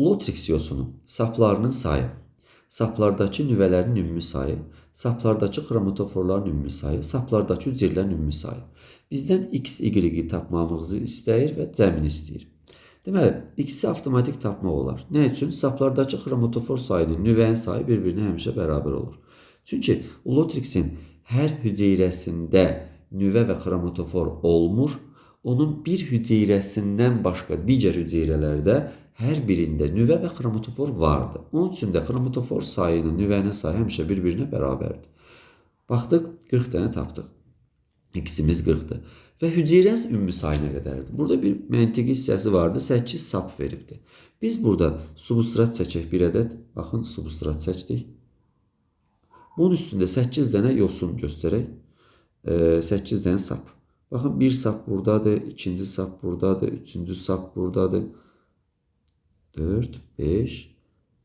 Lotrix yosunun saplarının sayı, saplardakı nüvələrin ümumi sayı, saplardakı xromatoforların ümumi sayı, saplardakı hüceyrələrin ümumi sayı. Bizdən x, y-i tapmamızı istəyir və cəmini istəyir. Deməli, x-i avtomatik tapmaq olar. Nə üçün? Saplardakı xromatofor sayının, nüvənin sayı bir-birinə həmişə bərabər olur. Çünki Lotrixin hər hüceyrəsində nüvə və xromatofor olmur. Onun bir hüceyrəsindən başqa digər hüceyrələrdə hər birində nüvə və xromatofor vardı. Onun üçün də xromatofor sayının, nüvənin sayı həmişə bir-birinə bərabərdir. Baxdıq, 40 dənə tapdıq. X-imiz 40-dır. Və hüceyrənin ümumi sayı nə qədərdir? Burada bir məntiqi hissəsi vardı, 8 sap veribdir. Biz burada substrat çəkək bir ədəd. Baxın, substrat çəkdik. Bunun üstündə 8 dənə yosun göstərək. 8 dənə sap. Baxın, bir sap buradadır, ikinci sap buradadır, üçüncü sap buradadır. 4, 5,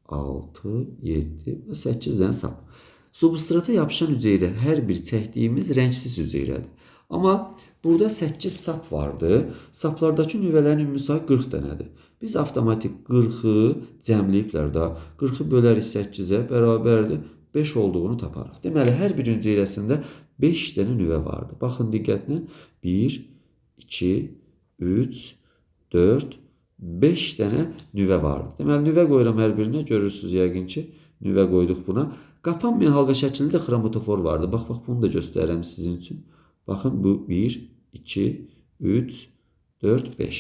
6, 7 və 8 dənə sap. Substrata yapışan hüceyrə hər bir çəkdiyimiz rəngsiz hüceyrədir. Amma burada 8 sap vardı. Saplardakı nüvələrin ümumi sayı 40 dənədir. Biz avtomatik 40-ı cəmləyiblər də. 40-ı bölərik 8-ə bərabərdir. 5 olduğunu taparıq. Deməli, hər bir hüceyrəsində 5 dənə nüvə vardı. Baxın diqqətlə. 1, 2, 3, 4, 5 dənə nüvə vardı. Deməli, nüvə qoyuram hər birinə. Görürsünüz yəqin ki, nüvə qoyduq buna. Qapanmayan halqa şəklində də xromatofor vardı. Bax, bunu da göstərirəm sizin üçün. Baxın, bu 1, 2, 3, 4, 5.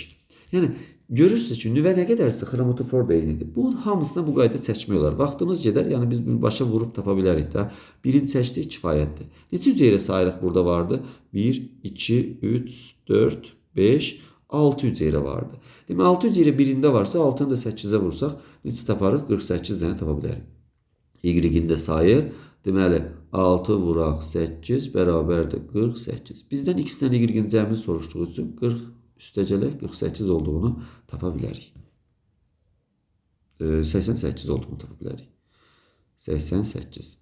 Yəni, görürsünüz ki, nüvə nə qədərsə xromatofor da eynidir. Bunun hamısına bu qayda çəkmək olar. Vaxtımız gedər, yəni biz başa vurub tapa bilərik də. Birini çəkdik, kifayətdir. Neçə hüceyrə sayırıq burada vardı? 1, 2, 3, 4, 5, 6 hüceyrə vardı. Demək, 6 hüceyrə birində varsa, 6-nı da 8-ə vursaq, neçə taparıq? 48 dənə tapa bilərik. Y-in də sayı, deməli, 6 vuraq 8 bərabərdir 48. Bizdən x-dən y-in cəmini soruşduğu üçün 40 üstəcələk 48 olduğunu tapa bilərik. 88 olduğunu tapa bilərik. 88.